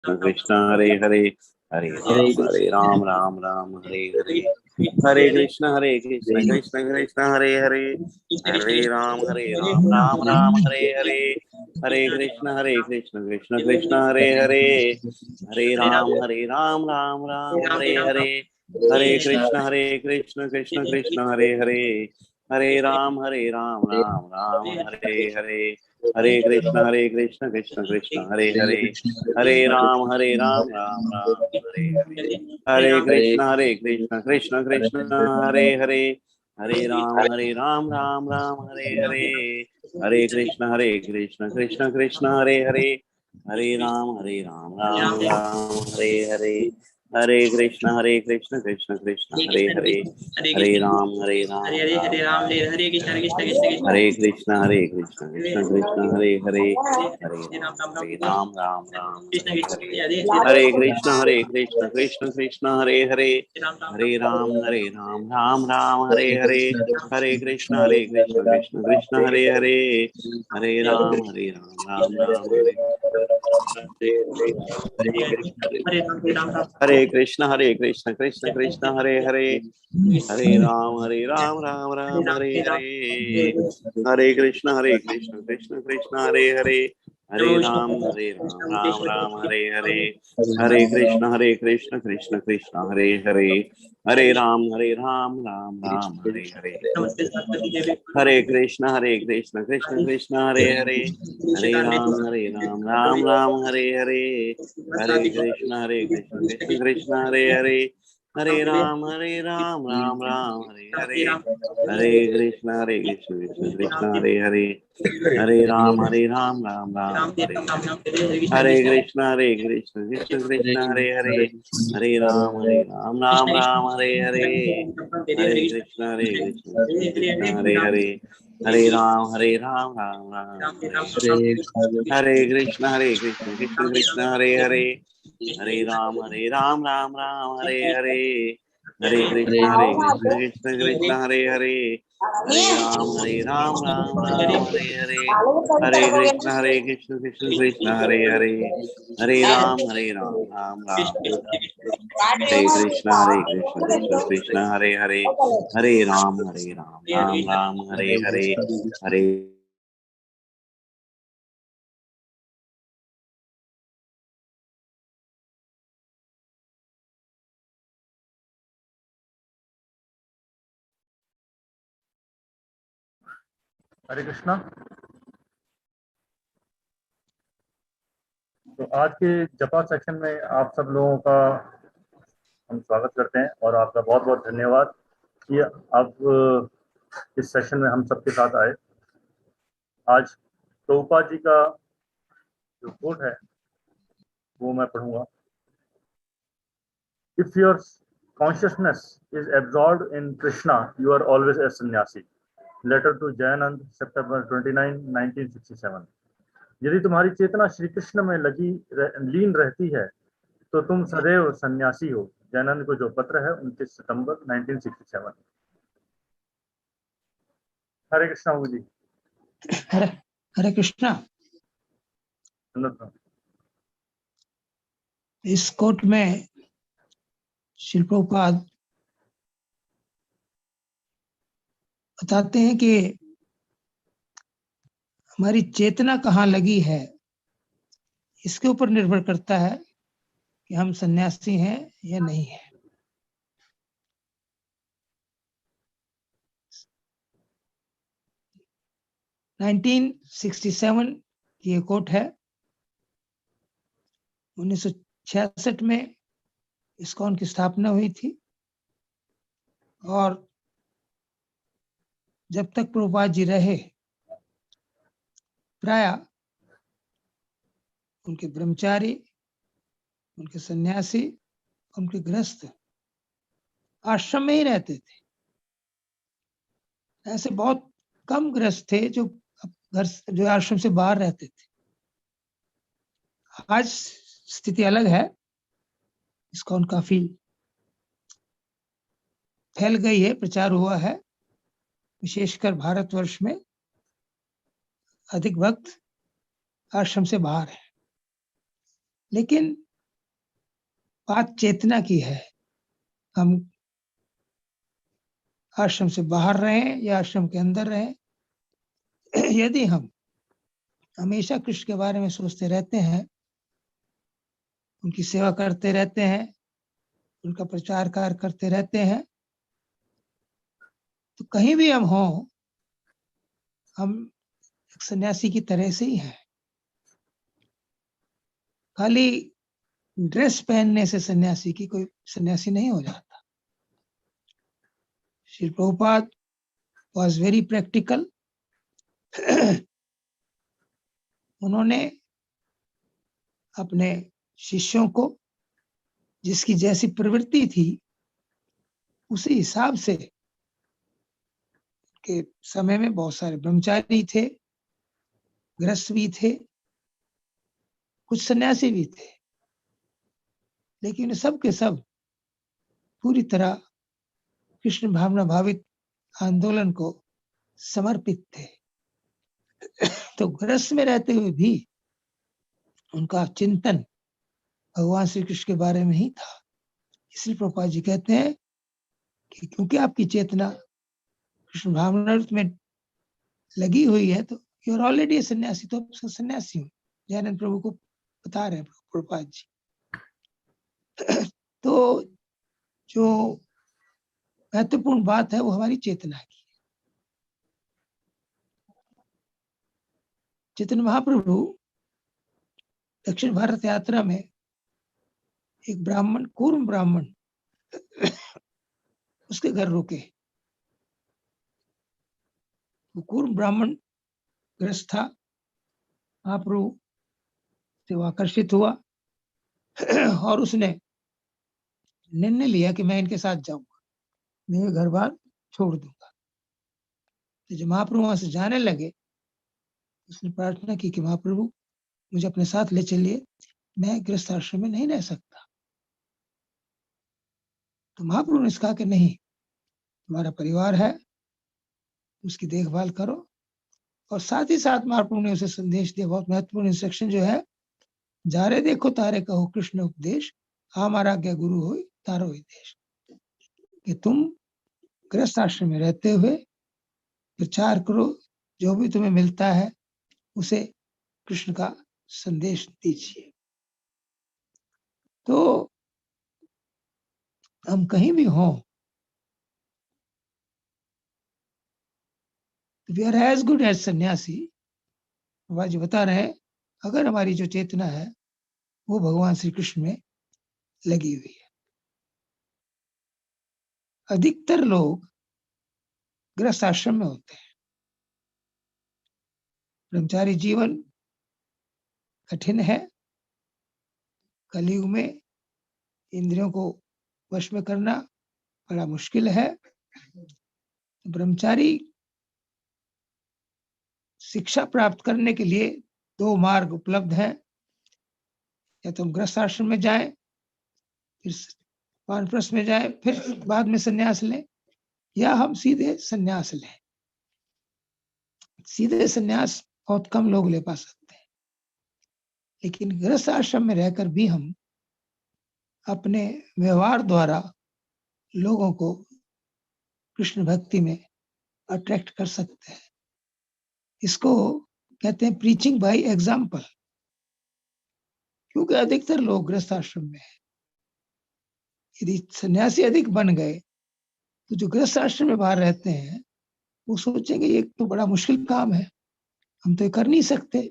कृष्ण कृष्ण हरे हरे, हरे राम राम राम हरे हरे, हरे कृष्ण कृष्ण कृष्ण हरे हरे, हरे राम राम राम हरे हरे, हरे कृष्ण कृष्ण कृष्ण हरे हरे, हरे राम राम राम हरे हरे, हरे कृष्ण कृष्ण कृष्ण हरे हरे, हरे राम राम राम हरे हरे, हरे कृष्ण कृष्ण कृष्ण हरे हरे, हरे राम राम राम हरे हरे, हरे कृष्ण कृष्ण कृष्ण हरे हरे, हरे राम राम राम हरे हरे, हरे कृष्ण कृष्ण कृष्ण हरे हरे, हरे राम राम राम हरे हरे, हरे कृष्ण कृष्ण कृष्ण हरे हरे, हरे राम राम राम हरे हरे, हरे कृष्ण कृष्ण कृष्ण हरे हरे, हरे राम राम हरे हरे, हरे कृष्ण कृष्ण कृष्ण हरे हरे, हरे राम राम हरे हरे, हरे कृष्ण कृष्ण कृष्ण हरे हरे, हरे राम राम हरे, हरे कृष्ण कृष्ण कृष्ण हरे हरे, हरे राम राम हरे हरे, हरे कृष्ण कृष्ण कृष्ण हरे हरे, हरे राम राम हरे हरे, हरे कृष्ण कृष्ण कृष्ण हरे हरे, हरे राम राम हरे हरे, हरे कृष्ण कृष्ण कृष्ण हरे हरे, हरे राम राम हरे हरे, हरे कृष्ण कृष्ण कृष्ण हरे हरे, हरे राम राम हरे हरे, हरे कृष्ण कृष्ण कृष्ण हरे हरे, हरे राम राम हरे हरे, हरे कृष्ण कृष्ण कृष्ण हरे हरे, हरे राम हरे हरे, हरे कृष्ण कृष्ण कृष्ण हरे हरे, हरे राम राम हरे हरे, हरे कृष्ण कृष्ण कृष्ण हरे हरे, हरे राम राम हरे हरे, हरे कृष्ण कृष्ण कृष्ण हरे हरे, हरे राम राम हरे हरे, हरे कृष्ण कृष्ण कृष्ण हरे हरे, हरे राम राम हरे कृष्ण कृष्ण कृष्ण हरे हरे, हरे राम राम हरे हरे, हरे हरे कृष्णा। तो आज के जपा सेक्शन में आप सब लोगों का हम स्वागत करते हैं और आपका बहुत बहुत धन्यवाद कि आप इस सेशन में हम सबके साथ आए। आज प्रभुपाद जी का जो कोट है वो मैं पढ़ूंगा। If your consciousness is absorbed in Krishna you are always a sannyasi. Letter to Jayananda September 29, 1967। यदि तुम्हारी चेतना श्री कृष्ण में लीन रहती है तो तुम सदैव सन्यासी हो। जयानंद को जो पत्र है 29 सितंबर 1967। हरे कृष्णा बाबू जी। हरे कृष्णा। इस कोट में श्री प्रभुपाद बताते हैं कि हमारी चेतना कहाँ लगी है इसके ऊपर निर्भर करता है कि हम सन्यासी हैं या नहीं है। नाइनटीन 1967 ये कोट है। 1966 में इस्कॉन की स्थापना हुई थी और जब तक प्रभुपाद जी रहे प्राय उनके ब्रह्मचारी, उनके सन्यासी, उनके गृहस्थ आश्रम में ही रहते थे। ऐसे बहुत कम गृहस्थ थे जो जो आश्रम से बाहर रहते थे। आज स्थिति अलग है। इस्कॉन काफी फैल गई है, प्रचार हुआ है। विशेषकर भारतवर्ष में अधिक भक्त आश्रम से बाहर है। लेकिन बात चेतना की है। हम आश्रम से बाहर रहें या आश्रम के अंदर रहें, यदि हम हमेशा कृष्ण के बारे में सोचते रहते हैं, उनकी सेवा करते रहते हैं, उनका प्रचार कार्य करते रहते हैं, तो कहीं भी हम हों, हम एक सन्यासी की तरह से ही हैं। खाली ड्रेस पहनने से सन्यासी की कोई सन्यासी नहीं हो जाता। Shri Prabhupada was very practical. उन्होंने अपने शिष्यों को जिसकी जैसी प्रवृत्ति थी उसी हिसाब से, के समय में बहुत सारे ब्रह्मचारी थे, गृहस्थ भी थे, कुछ सन्यासी भी थे, लेकिन सब के सब पूरी तरह कृष्ण भावना भावित आंदोलन को समर्पित थे। तो गृहस्थ में रहते हुए भी उनका चिंतन भगवान श्री कृष्ण के बारे में ही था। इसलिए प्रभुपाद जी कहते हैं कि क्योंकि आपकी चेतना कृष्ण भावना में लगी हुई है, तो यू आर ऑलरेडी सन्यासी, तो सन्यासी हूँ। जयानंद प्रभु को बता रहे हैं प्रभुपाद जी। तो जो महत्वपूर्ण बात है वो हमारी चेतना की। चैतन्य महाप्रभु दक्षिण भारत यात्रा में एक ब्राह्मण, कूर्म ब्राह्मण, उसके घर रुके। वो कूर्म ब्राह्मण ग्रस्त था, महाप्रभु से वो आकर्षित हुआ और उसने निर्णय लिया कि मैं इनके साथ जाऊंगा, मैं घर बार छोड़ दूंगा। तो जब महाप्रभु वहां से जाने लगे, उसने प्रार्थना की कि महाप्रभु मुझे अपने साथ ले चलिए, मैं गृहस्थ आश्रम में नहीं रह सकता। तो महाप्रभु ने कहा कि नहीं, तुम्हारा परिवार है, उसकी देखभाल करो। और साथ ही साथ महाप्रभु ने उसे संदेश दिया, बहुत महत्वपूर्ण इंस्ट्रक्शन जो है, जारे देखो तारे कहो कृष्ण उपदेश, हमारा आज्ञा गुरु हो तारो ही देश। कि तुम गृहस्थ आश्रम में रहते हुए प्रचार करो, जो भी तुम्हें मिलता है उसे कृष्ण का संदेश दीजिए। तो हम कहीं भी हों, we are as good as sannyasi. Baba जी बता रहे हैं, अगर हमारी जो चेतना है वो भगवान श्री कृष्ण में लगी हुई है। अधिकतर लोग गृहस्थ आश्रम में होते हैं। ब्रह्मचारी जीवन कठिन है। कलयुग में इंद्रियों को वश में करना बड़ा मुश्किल है। ब्रह्मचारी शिक्षा प्राप्त करने के लिए दो मार्ग उपलब्ध हैं। या तो हम गृहस्थ आश्रम में जाएं, फिर वानप्रस्थ में जाएं, फिर बाद में संन्यास लें, या हम सीधे संन्यास लें। सीधे संन्यास बहुत कम लोग ले पा सकते हैं, लेकिन गृहस्थ आश्रम में रहकर भी हम अपने व्यवहार द्वारा लोगों को कृष्ण भक्ति में अट्रैक्ट कर सकते हैं। इसको कहते हैं प्रीचिंग बाय एग्जाम्पल। क्योंकि अधिकतर लोग गृहस्थ आश्रम में है। यदि सन्यासी अधिक बन गए तो जो गृहस्थ आश्रम में बाहर रहते हैं वो सोचेंगे ये तो बड़ा मुश्किल काम है, हम तो ये कर नहीं सकते,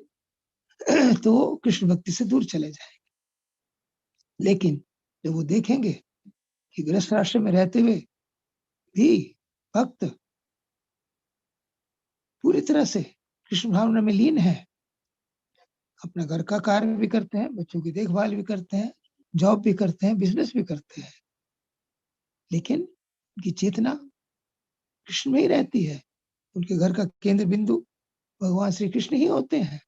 तो कृष्ण भक्ति से दूर चले जाएंगे। लेकिन जब वो देखेंगे कि गृहस्थ आश्रम में रहते हुए भी भक्त पूरी तरह से कृष्ण भावना में लीन है, अपना घर का कार्य भी करते हैं, बच्चों की देखभाल भी करते हैं, जॉब भी करते हैं, बिजनेस भी करते हैं, लेकिन उनकी चेतना कृष्ण में ही रहती है। उनके घर का केंद्र बिंदु भगवान श्री कृष्ण ही होते हैं।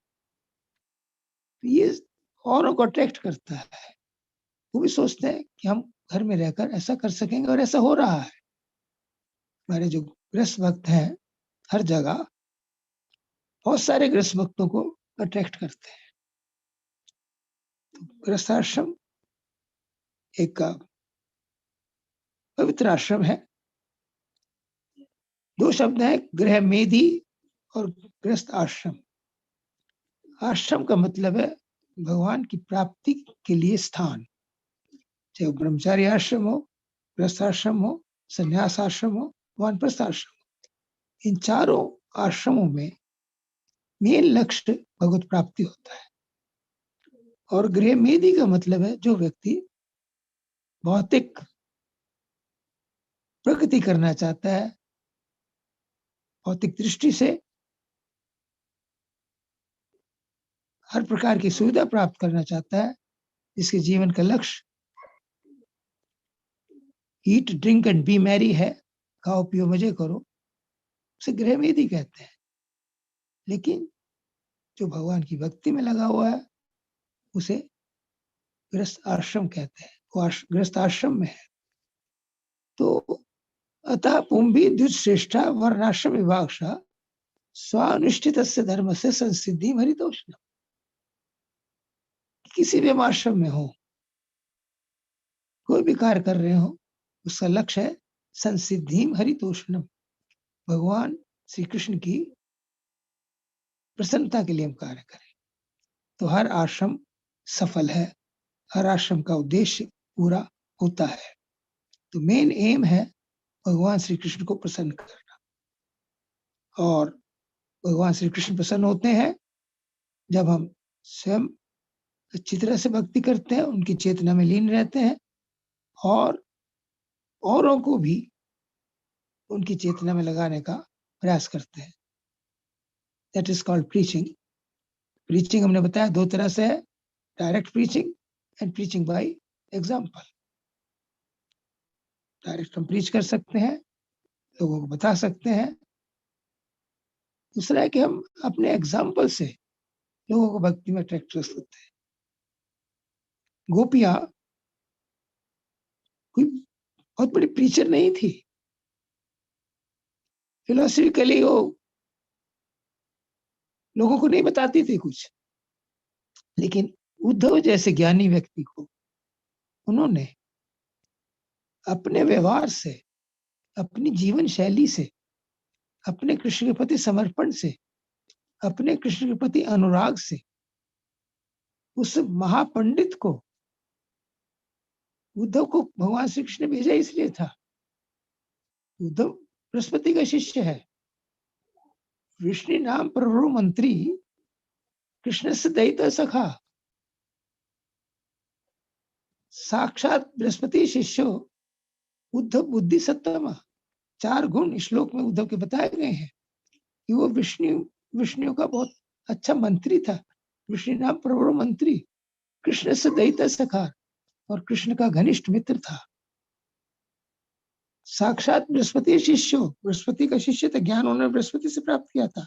तो ये औरों को अट्रैक्ट करता है। वो भी सोचते हैं कि हम घर में रहकर ऐसा कर सकेंगे, और ऐसा हो रहा है। हमारे जो गृहस्थ भक्त हैं हर जगह बहुत सारे गृहस्थ भक्तों को अट्रैक्ट करते हैं। तो गृहस्थ आश्रम एक पवित्र आश्रम है। 2 शब्द हैं, गृह मेधी और गृहस्थ आश्रम। आश्रम का मतलब है भगवान की प्राप्ति के लिए स्थान, चाहे वो ब्रह्मचारी आश्रम हो, गृहस्थ आश्रम हो, संन्यास आश्रम हो, वानप्रस्थ आश्रम हो। इन चारों आश्रमों में मेन लक्ष्य भगवत प्राप्ति होता है। और गृह मेधी का मतलब है जो व्यक्ति भौतिक प्रगति करना चाहता है, भौतिक दृष्टि से हर प्रकार की सुविधा प्राप्त करना चाहता है, जिसके जीवन का लक्ष्य eat drink and B Mary है, खाओ पियो मजे करो, उसे गृह मेधी कहते हैं। लेकिन जो भगवान की भक्ति में लगा हुआ है उसे गृहस्थ आश्रम कहते हैं, वो गृहस्थ आश्रम में है। तो अतः पुंभी द्विश्रेष्ठा वर्णाश्रम विभागशा स्वानुष्ठित धर्म से संसिद्धि हरितोषण। किसी भी आश्रम में हो, कोई भी कार्य कर रहे हो, उसका लक्ष्य है संसिद्धि हरितोषणम, भगवान श्री कृष्ण की प्रसन्नता के लिए हम कार्य करें। तो हर आश्रम सफल है, हर आश्रम का उद्देश्य पूरा होता है। तो मेन एम है भगवान श्री कृष्ण को प्रसन्न करना। और भगवान श्री कृष्ण प्रसन्न होते हैं जब हम स्वयं अच्छी तरह से भक्ति करते हैं, उनकी चेतना में लीन रहते हैं और औरों को भी उनकी चेतना में लगाने का प्रयास करते हैं। That is called preaching. Preaching हमने बताया 2 तरह से है, direct preaching and preaching by example. Direct हम प्रीच कर सकते हैं, लोगों को बता सकते हैं। दूसरा है कि हम अपने एग्जाम्पल से लोगों को भक्ति में अट्रैक्ट कर सकते हैं। गोपियां कोई बहुत बड़ी प्रीचर नहीं थी, फिलोसफिकली वो लोगों को नहीं बताती थी कुछ, लेकिन उद्धव जैसे ज्ञानी व्यक्ति को उन्होंने अपने व्यवहार से, अपनी जीवन शैली से, अपने कृष्ण के प्रति समर्पण से, अपने कृष्ण के प्रति अनुराग से उस महापंडित को, उद्धव को भगवान श्री कृष्ण ने भेजा इसलिए था। उद्धव बृहस्पति का शिष्य है, विष्णु नाम प्रभु मंत्री, कृष्ण से दयित सखा, साक्षात बृहस्पति शिष्यो उद्धव बुद्धि सत्तम। 4 गुण श्लोक में उद्धव के बताए गए हैं कि वो विष्णु का बहुत अच्छा मंत्री था, विष्णु नाम प्रभु मंत्री, कृष्ण से दयित सखा और कृष्ण का घनिष्ठ मित्र था। साक्षात बृहस्पति शिष्यो, बृहस्पति का शिष्य था, ज्ञान उन्होंने बृहस्पति से प्राप्त किया था।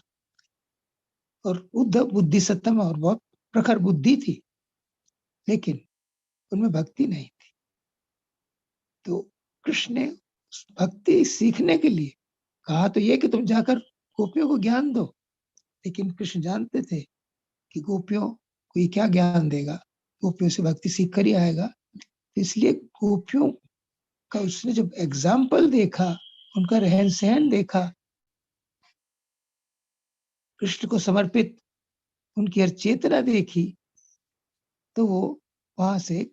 और उद्धव बुद्धि सत्तम, और बहुत प्रखर बुद्धि थी, लेकिन उनमें भक्ति नहीं थी। तो कृष्ण ने भक्ति सीखने के लिए कहा तो ये कि तुम जाकर गोपियों को ज्ञान दो, लेकिन कृष्ण जानते थे कि गोपियों को ये क्या ज्ञान देगा, गोपियों से भक्ति सीख कर ही आएगा। इसलिए गोपियों का उसने जब एग्जाम्पल देखा, उनका रहन सहन देखा, कृष्ण को समर्पित उनकी हर चेतना देखी, तो वो वहां से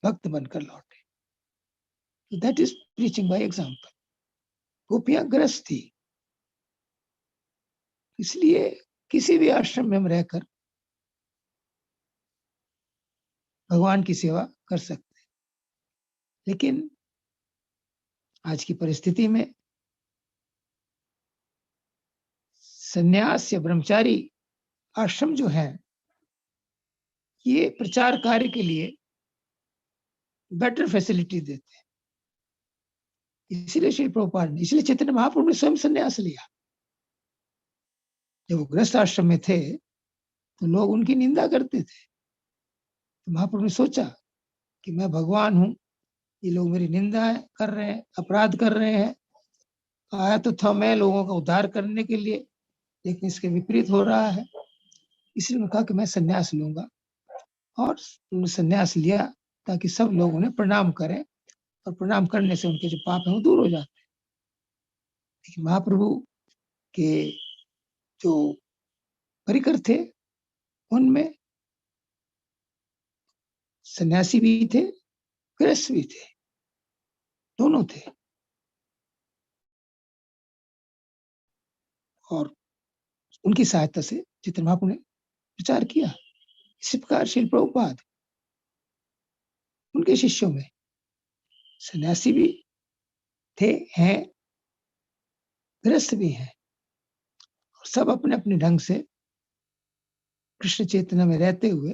भक्त बनकर लौटे। That is preaching by example. गोपियां ग्रस्त थी, इसलिए किसी भी आश्रम में हम रहकर भगवान की सेवा कर सकते हैं। लेकिन आज की परिस्थिति में संन्यास या ब्रह्मचारी आश्रम जो है, ये प्रचार कार्य के लिए बेटर फैसिलिटी देते हैं। इसीलिए श्री प्रभुपाद ने, इसलिए चैतन्य महाप्रभु ने स्वयं संन्यास लिया। जब वो गृहस्थ आश्रम में थे तो लोग उनकी निंदा करते थे, तो महाप्रभु ने सोचा कि मैं भगवान हूं, ये लोग मेरी निंदा कर रहे हैं, अपराध कर रहे हैं, आया तो था मैं लोगों का उद्धार करने के लिए, लेकिन इसके विपरीत हो रहा है। इसलिए उन्होंने कहा कि मैं संन्यास लूंगा, और उन्होंने संन्यास लिया ताकि सब लोग उन्हें प्रणाम करें और प्रणाम करने से उनके जो पाप हैं वो दूर हो जाते हैं। लेकिन महाप्रभु के जो परिकर थे उनमें सन्यासी भी थे, गृहस्थ भी थे, दोनों थे। और उनकी सहायता से चैतन्य महाप्रभु ने प्रचार किया। इसी प्रकार श्रील प्रभुपाद उनके शिष्यों में सन्यासी भी थे, हैं, गृहस्थ भी हैं, और सब अपने अपने ढंग से कृष्ण चेतना में रहते हुए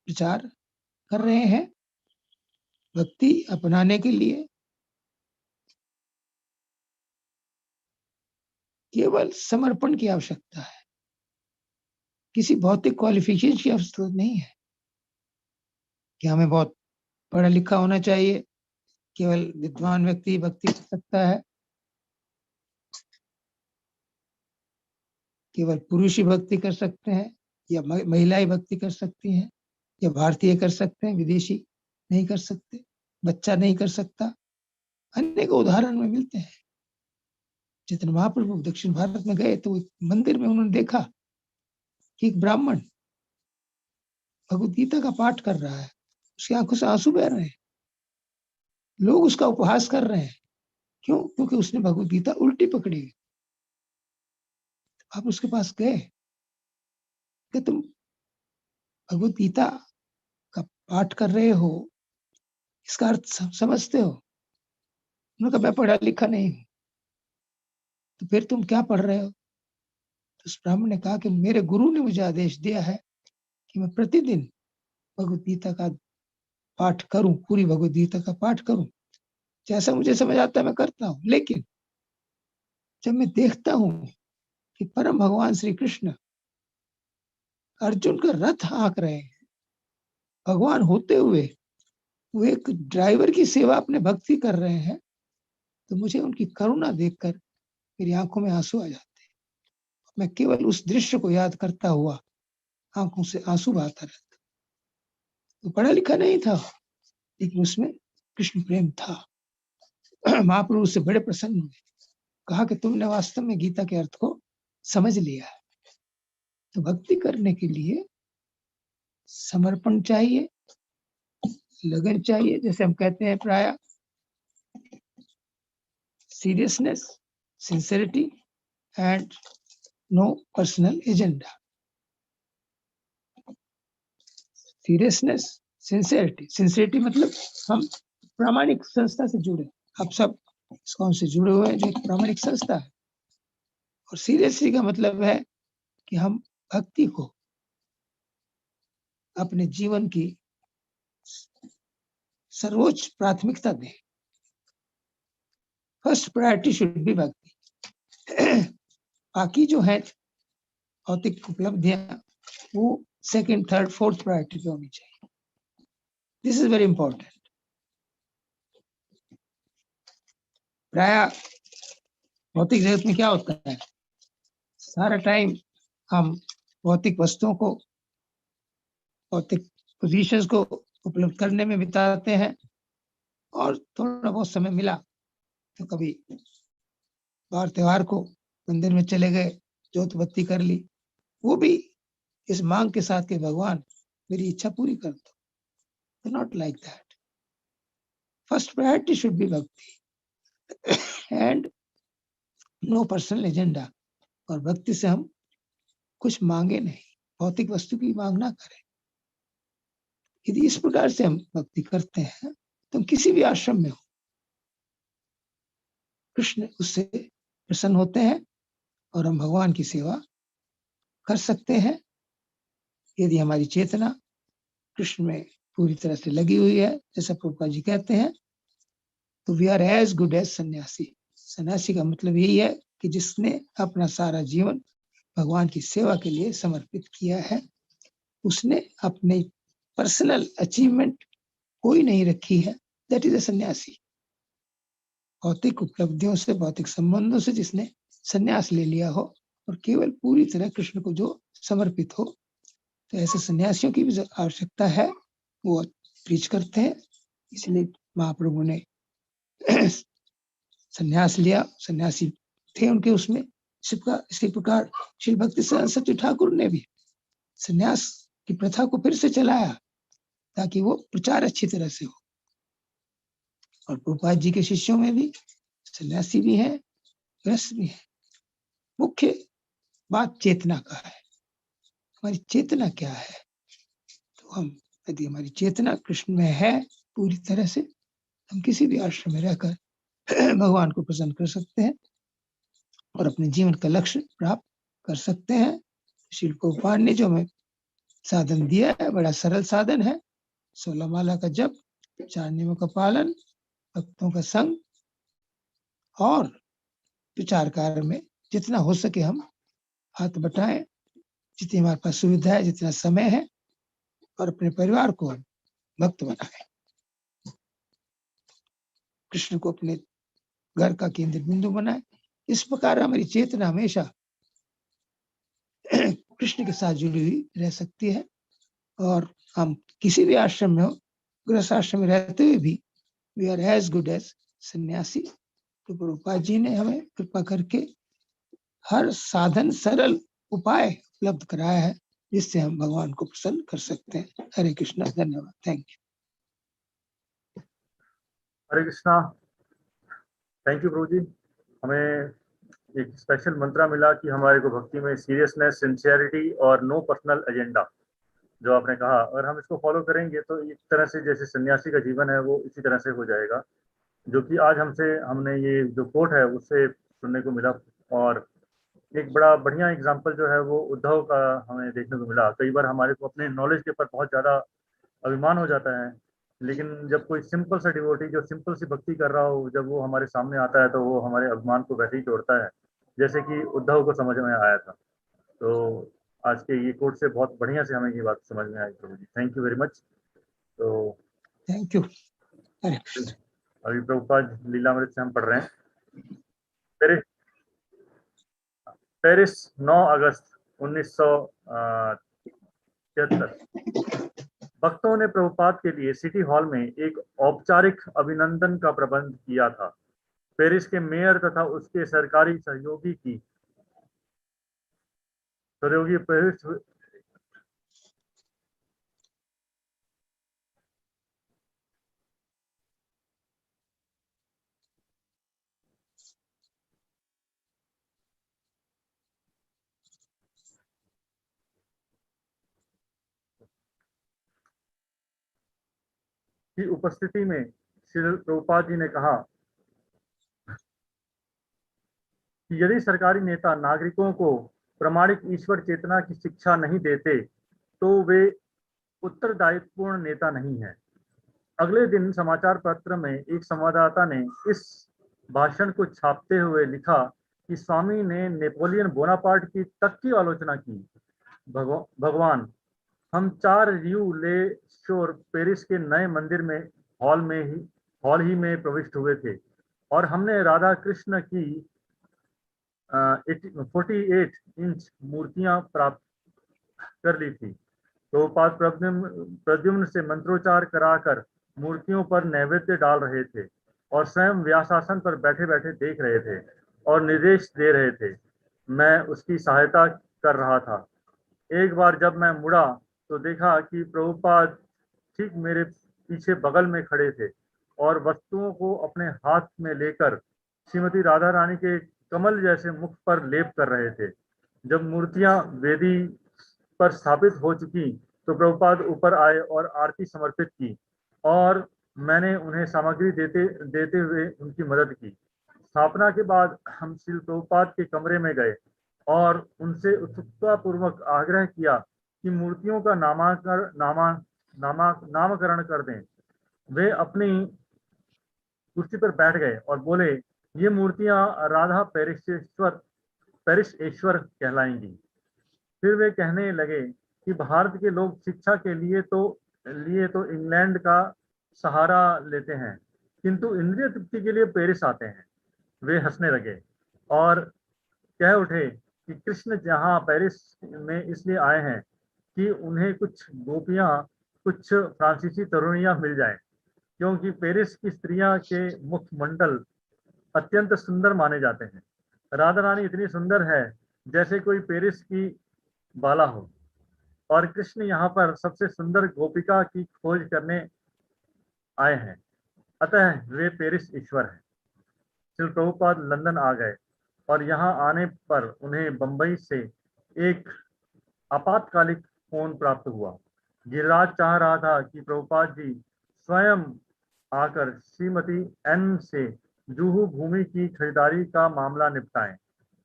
प्रचार कर रहे हैं। भक्ति अपनाने के लिए केवल समर्पण की आवश्यकता है, किसी भौतिक क्वालिफिकेशन की आवश्यकता नहीं है कि हमें बहुत पढ़ा लिखा होना चाहिए, केवल विद्वान व्यक्ति भक्ति कर सकता है, केवल पुरुष ही भक्ति कर सकते हैं, या महिलाएं भक्ति कर सकती हैं, या भारतीय कर सकते हैं, विदेशी नहीं कर सकते, बच्चा नहीं कर सकता। अनेक उदाहरण में मिलते हैं। चैतन्य महाप्रभु दक्षिण भारत में गए तो एक मंदिर में उन्होंने देखा कि एक ब्राह्मण भगवद गीता का पाठ कर रहा है, उसकी आंखों से आंसू बह रहे हैं, लोग उसका उपहास कर रहे हैं। क्यों? क्योंकि उसने भगवद गीता उल्टी पकड़ी हुई। आप उसके पास गए कि तुम भगवद गीता का पाठ कर रहे हो, इसका अर्थ समझते हो? उन्होंने कहा मैं पढ़ा लिखा नहीं हूं। तो फिर तुम क्या पढ़ रहे हो? तो उस ब्राह्मण ने कहा कि मेरे गुरु ने मुझे आदेश दिया है कि मैं प्रतिदिन भगवद गीता का पाठ करूं, पूरी भगवद गीता का पाठ करूं। जैसा मुझे समझ आता है मैं करता हूं, लेकिन जब मैं देखता हूं कि परम भगवान श्री कृष्ण अर्जुन का रथ हाँक रहे हैं, भगवान होते हुए वो एक ड्राइवर की सेवा अपने भक्ति कर रहे हैं, तो मुझे उनकी करुणा देखकर मेरी आंखों में आंसू आ जाते हैं। मैं केवल उस दृश्य को याद करता हुआ आंखों से आंसू बहाता रहता। तो पढ़ा लिखा नहीं था, लेकिन उसमें कृष्ण प्रेम था। महाप्रभु से बड़े प्रसन्न हुए, कहा कि तुमने वास्तव में गीता के अर्थ को समझ लिया है। तो भक्ति करने के लिए समर्पण चाहिए, लगन चाहिए, जैसे हम कहते हैं प्राय seriousness, sincerity and no personal agenda. Seriousness, sincerity मतलब हम प्रामाणिक संस्था से जुड़े, आप सब इस्कॉन से जुड़े हुए हैं जो एक प्रामाणिक संस्था है। और सीरियसली का मतलब है कि हम भक्ति को अपने जीवन की सर्वोच्च प्राथमिकता दें। फर्स्ट प्रायोरिटी शुड बी भक्ति। बाकी जो है भौतिक उपलब्धियां वो सेकंड, थर्ड, फोर्थ प्रायोरिटी पे होनी चाहिए। This is very important. प्राय भौतिक जगत में क्या होता है, सारा टाइम हम भौतिक वस्तुओं को, भौतिक पोजीशंस को उपलब्ध करने में बिताते हैं, और थोड़ा बहुत समय मिला तो कभी बार त्योहार को मंदिर में चले गए, जोत बत्ती कर ली, वो भी इस मांग के साथ कि भगवान मेरी इच्छा पूरी कर दो। Not like that. First priority should be भक्ति एंड नो पर्सनल एजेंडा। और भक्ति से हम कुछ मांगे नहीं, भौतिक वस्तु की मांग ना करें। यदि इस प्रकार से हम भक्ति करते हैं तो हम किसी भी आश्रम में हो, कृष्ण उससे प्रसन्न होते हैं और हम भगवान की सेवा कर सकते हैं। यदि हमारी चेतना कृष्ण में पूरी तरह से लगी हुई है, जैसा प्रभुपाद जी कहते हैं, तो we are as good as sannyasi. सन्यासी का मतलब यही है कि जिसने अपना सारा जीवन भगवान की सेवा के लिए समर्पित किया है, उसने अपने पर्सनल अचीवमेंट कोई नहीं रखी है, दैट इज अ सन्यासी। भौतिक उपलब्धियों से, भौतिक संबंधों से जिसने सन्यास ले लिया हो और केवल पूरी तरह कृष्ण को जो समर्पित हो, तो ऐसे सन्यासियों की भी आवश्यकता है। वो प्रीच करते हैं। इसलिए महाप्रभु ने संन्यास लिया, सन्यासी थे उनके उसमें। इसी प्रकार श्री भक्ति सरस्वती ठाकुर ने भी संन्यास की प्रथा को फिर से चलाया ताकि वो प्रचार अच्छी तरह से हो। और प्रभुपाद जी के शिष्यों में भी सन्यासी भी हैं, गृहस्थ भी हैं। मुख्य बात चेतना का है। हमारी चेतना क्या है? तो हम यदि हमारी चेतना कृष्ण में है पूरी तरह से, हम किसी भी आश्रम में रहकर भगवान को प्रसन्न कर सकते हैं और अपने जीवन का लक्ष्य प्राप्त कर सकते हैं। श्रील प्रभुपाद ने जो हमें साधन दिया है, बड़ा सरल साधन है। 16 माला का जप, 4 नियमों का पालन, भक्तों का संग और प्रचार कार्य में जितना हो सके हम हाथ बटाएं, जितनी हमारे पास सुविधा है, जितना समय है, और अपने परिवार को भक्त बनाएं। कृष्ण को अपने घर का केंद्र बिंदु बनाएं। इस प्रकार हमारी चेतना हमेशा कृष्ण के साथ जुड़ी हुई रह सकती है और हम किसी भी आश्रम में हो, गृहस्थ आश्रम में रहते हुए भी we are as good as sannyasi. तो प्रभुपाद जी ने हमें कृपा करके हर साधन, सरल उपाय उपलब्ध कराया है जिससे हम भगवान को प्रसन्न कर सकते हैं। हरे कृष्णा, धन्यवाद, thank you. Hare Krishna, thank you प्रभु जी। हमें एक स्पेशल मंत्रा मिला कि हमारे को भक्ति में सीरियसनेस, सिंसियरिटी और नो पर्सनल एजेंडा, जो आपने कहा, और हम इसको फॉलो करेंगे तो एक तरह से जैसे सन्यासी का जीवन है वो इसी तरह से हो जाएगा, जो कि आज हमने ये जो कोट है उससे सुनने को मिला। और एक बड़ा बढ़िया एग्जाम्पल जो है वो उद्धव का हमें देखने को मिला। कई बार हमारे को अपने नॉलेज के ऊपर बहुत ज़्यादा अभिमान हो जाता है, लेकिन जब कोई सिंपल सा डिवोटी जो सिंपल सी भक्ति कर रहा हो, जब वो हमारे सामने आता है तो वो हमारे अभिमान को वैसे ही तोड़ता है जैसे कि उद्धव को समझ में आया था। तो आज के ये कोट से बहुत बढ़िया से हमें ये बात समझ में आई प्रभु जी, थैंक यू वेरी मच। तो थैंक यू। हरे कृष्ण। अभी प्रभुपाद लीलामृत से हम पढ़ रहे हैं। पेरिस 9 अगस्त 1973। भक्तों ने प्रभुपाद के लिए सिटी हॉल में एक औपचारिक अभिनंदन का प्रबंध किया था। पेरिस के मेयर तथा उसके सरकारी सहयोगी पेरिस की उपस्थिति में श्री प्रभुपाद जी ने कहा कि यदि सरकारी नेता नागरिकों को प्रामाणिक ईश्वर चेतना की शिक्षा नहीं देते तो वे उत्तरदायित्वपूर्ण नेता नहीं है। अगले दिन समाचार पत्र में एक संवाददाता ने इस भाषण को छापते हुए लिखा कि स्वामी ने नेपोलियन बोनापार्ट की तक की आलोचना की। भगवान, हम 4 रियू ले शोर पेरिस के नए मंदिर में हॉल ही में प्रविष्ट हुए थे और हमने राधा कृष्ण की 48 इंच मूर्तियां प्राप्त कर ली थी। तो प्रद्युम्न से मंत्रोच्चार कराकर मूर्तियों पर नैवेद्य डाल रहे थे और स्वयं व्यासासन पर बैठे बैठे देख रहे थे और निर्देश दे रहे थे। मैं उसकी सहायता कर रहा था। एक बार जब मैं मुड़ा तो देखा कि प्रभुपाद ठीक मेरे पीछे बगल में खड़े थे और वस्तुओं को अपने हाथ में लेकर श्रीमती राधा रानी के कमल जैसे मुख पर लेप कर रहे थे। जब मूर्तियां वेदी पर स्थापित हो चुकी तो प्रभुपाद ऊपर आए और आरती समर्पित की और मैंने उन्हें सामग्री देते हुए उनकी मदद की। स्थापना के बाद हम श्री प्रभुपाद के कमरे में गए और उनसे उत्सुकता पूर्वक आग्रह किया कि मूर्तियों का नामकरण कर दें। वे अपनी कुर्सी पर बैठ गए और बोले, ये मूर्तियां राधा पेरिशेश्वर कहलाएंगी। फिर वे कहने लगे कि भारत के लोग शिक्षा के लिए तो इंग्लैंड का सहारा लेते हैं, किंतु इंद्रिय तृप्ति के लिए पेरिस आते हैं। वे हंसने लगे और कह उठे कि कृष्ण जहां पेरिस में इसलिए आए हैं कि उन्हें कुछ गोपियां कुछ फ्रांसीसी तरुणियां मिल जाएं, क्योंकि पेरिस की स्त्रियां के मुखमंडल अत्यंत सुंदर माने जाते हैं। राधा रानी इतनी सुंदर है जैसे कोई पेरिस की बाला हो, और कृष्ण यहाँ पर सबसे सुंदर गोपिका की खोज करने आए हैं, अतः वे पेरिस ईश्वर हैं। श्री प्रभुपाद लंदन आ गए और यहाँ आने पर उन्हें बंबई से एक आपातकालिक फोन प्राप्त हुआ। गिरिराज चाह रहा था कि प्रभुपाद जी स्वयं आकर श्रीमती एन से जुहू भूमि की खरीदारी का मामला निपटाएं।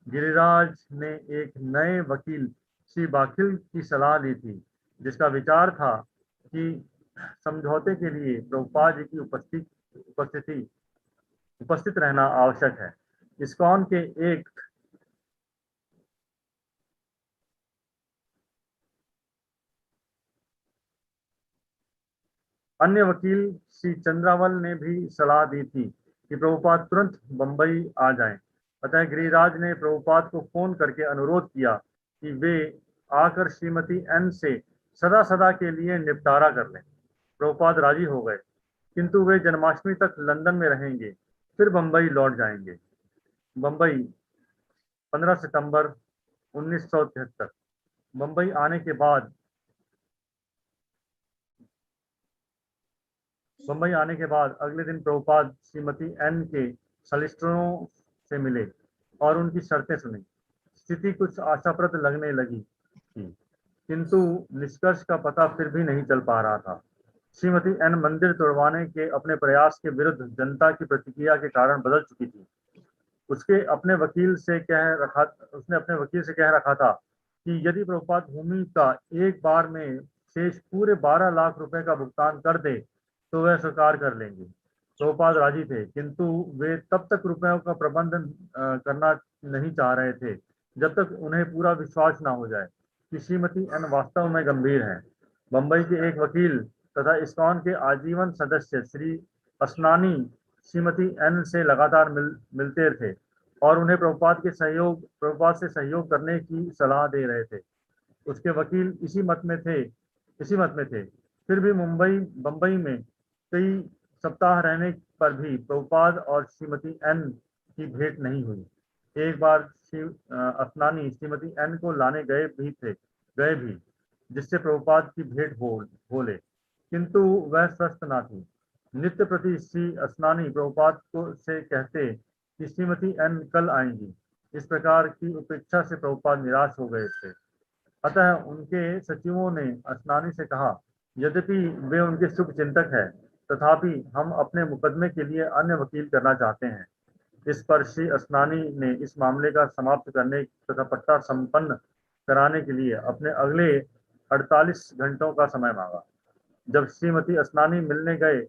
गिरिराज ने एक नए वकील श्री बाखिल की सलाह ली थी, जिसका विचार था कि समझौते के लिए प्रभुपाद जी की उपस्थित रहना आवश्यक है। इस्कॉन के एक अन्य वकील श्री चंद्रावल ने भी सलाह दी थी कि प्रभुपाद तुरंत बंबई आ जाएं। अतः गिरिराज ने प्रभुपाद को फोन करके अनुरोध किया कि वे आकर श्रीमती एन से सदा सदा के लिए निपटारा कर लें। प्रभुपाद राजी हो गए, किंतु वे जन्माष्टमी तक लंदन में रहेंगे, फिर बंबई लौट जाएंगे। बंबई 15 सितंबर 1973। बंबई आने के बाद अगले दिन प्रभुपाद श्रीमती एन के सॉलिसिटरों से मिले और उनकी शर्तें सुनी। स्थिति कुछ आशाप्रद लगने लगी थी, किंतु निष्कर्ष का पता फिर भी नहीं चल पा रहा था। श्रीमती एन मंदिर तोड़वाने के अपने प्रयास के विरुद्ध जनता की प्रतिक्रिया के कारण बदल चुकी थी। उसने अपने वकील से कह रखा था कि यदि प्रभुपाद भूमि का एक बार में शेष पूरे 12 लाख रुपए का भुगतान कर दे तो वह स्वीकार कर लेंगे। प्रभुपाद राजी थे, किंतु वे तब तक रुपयों का प्रबंधन करना नहीं चाह रहे थे जब तक उन्हें पूरा विश्वास न हो जाए कि श्रीमती एन वास्तव में गंभीर हैं। बंबई के एक वकील तथा इस्कॉन के आजीवन सदस्य श्री असनानी श्रीमती एन से लगातार मिलते थे और उन्हें प्रभुपाद से सहयोग करने की सलाह दे रहे थे। उसके वकील इसी मत में थे। फिर भी बंबई में कई सप्ताह रहने पर भी प्रभुपाद और श्रीमती एन की भेंट नहीं हुई। एक बार असनानी श्रीमती एन को लाने गए भी, जिससे प्रभुपाद की भेंट हो ले, किंतु वह स्वस्थ न थी। नित्य प्रति श्री असनानी प्रभुपाद से कहते कि श्रीमती एन कल आएंगी। इस प्रकार की उपेक्षा से प्रभुपाद निराश हो गए थे। अतः उनके सचिवों ने असनानी से कहा, यद्यपि वे उनके शुभ चिंतक है, तथापि हम अपने मुकदमे के लिए अन्य वकील करना चाहते हैं। इस पर श्री असनानी ने इस मामले का समाप्त करने तथा पट्टा संपन्न कराने के लिए अपने अगले 48 घंटों का समय मांगा। जब श्रीमती असनानी मिलने गए,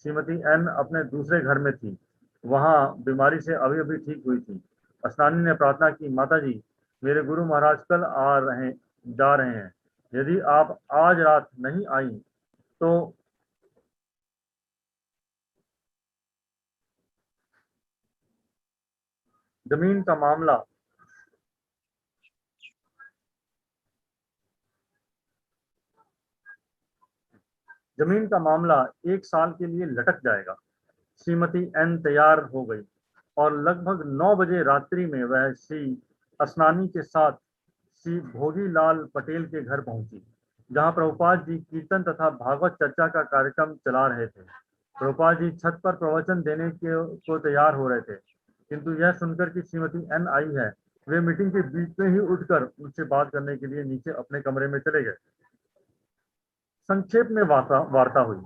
श्रीमती एन अपने दूसरे घर में थी। वहां बीमारी से अभी ठीक हुई थी। असनानी ने प्रार्थना की, माता जी, मेरे गुरु महाराज कल जा रहे हैं। यदि आप आज रात नहीं आई तो जमीन का मामला 1 साल के लिए लटक जाएगा। श्रीमती एन तैयार हो गई और लगभग 9 बजे रात्रि में वह श्री असनानी के साथ श्री भोगीलाल पटेल के घर पहुंची, जहां प्रभुपाद जी कीर्तन तथा भागवत चर्चा का कार्यक्रम चला रहे थे। प्रभुपाद जी छत पर प्रवचन देने को तैयार हो रहे थे, किंतु यह सुनकर कि श्रीमती एन आई है, वे मीटिंग के बीच में ही उठकर उनसे बात करने के लिए नीचे अपने कमरे में चले गए। संक्षेप में वार्ता हुई।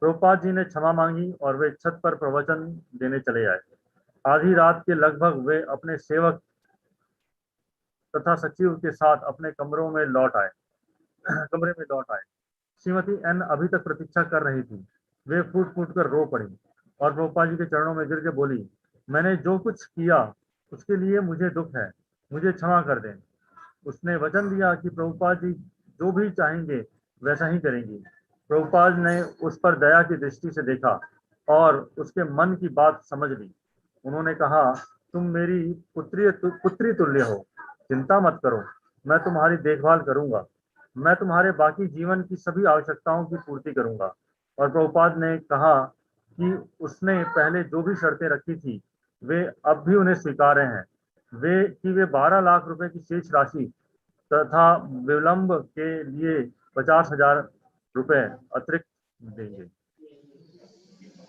प्रभुपाद जी ने क्षमा मांगी और वे छत पर प्रवचन देने चले आए। आधी रात के लगभग वे अपने सेवक तथा सचिव के साथ अपने कमरे में लौट आए। श्रीमती एन अभी तक प्रतीक्षा कर रही थी। वे फूट कर रो पड़ी और प्रभुपाद जी के चरणों में गिर के बोली, मैंने जो कुछ किया उसके लिए मुझे दुख है, मुझे क्षमा कर दें। उसने वचन दिया कि प्रभुपाद जी जो भी चाहेंगे वैसा ही करेंगी। प्रभुपाद ने उस पर दया की दृष्टि से देखा और उसके मन की बात समझ ली। उन्होंने कहा, तुम मेरी पुत्री तुल्य हो, चिंता मत करो, मैं तुम्हारी देखभाल करूंगा। मैं तुम्हारे बाकी जीवन की सभी आवश्यकताओं की पूर्ति करूंगा। और प्रभुपाद ने कहा कि उसने पहले जो भी शर्तें रखी थी वे अब भी उन्हें स्वीकार्य हैं। वे 12 लाख रुपए की शेष राशि तथा विलंब के लिए 50,000 रुपए अतिरिक्त देंगे।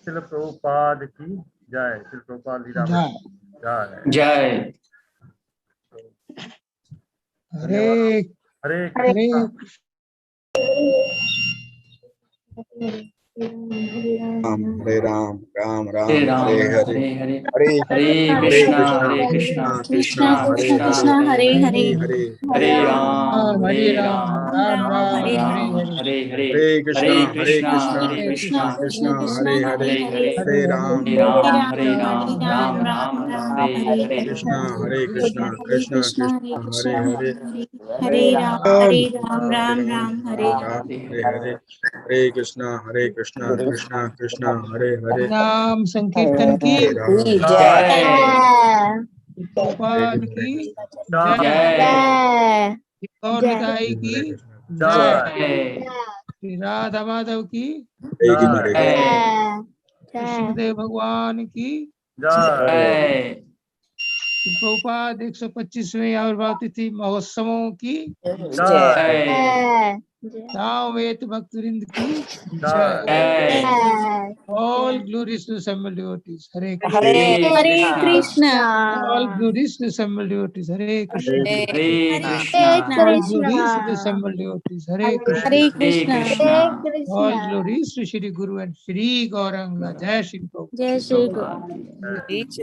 श्रील प्रभुपाद की जय। श्रील प्रभुपाद लीला जय। जय। जय। हरे हरे हरे हरे राम राम राम हरे राम हरे हरे हरे हरे हरे हरे कृष्णा कृष्णा कृष्णा हरे हरे हरे हरे राम हरे राम राम राम हरे हरे राम हरे हरे हरे हरे कृष्णा हरे हरे कृष्णा कृष्णा कृष्णा हरे हरे हरे राम हरे राम राम राम हरे हरे कृष्णा हरे कृष्णा कृष्णा कृष्णा हरे हरे हरे राम राम राम हरे राम हरे हरे हरे कृष्णा कृष्णा कृष्णा हरे हरे नाम संकीर्तन की हरे राम जय प्रभुपाद की जय। जय गौर निताई की जय। जय श्री राधा माधव की हरे कृष्णा हरे जय कृष्णदेव भगवान की जय। जय श्री प्रभुपाद 125वें आविर्भाव तिथि महोत्सवों की जय। जय सामवेद भक्तवृंद की जय। जय All glories to assembled devotees. Hare Krishna. Hare Krishna All glories to assembled devotees. Hare Krishna. Hare Krishna All glories to the assembled devotees. Hare Krishna. Hare Krishna All glories to Shri Guru and Shri Gauranga. Jai Shri Prabhupada. जय श्री भगवान की जय।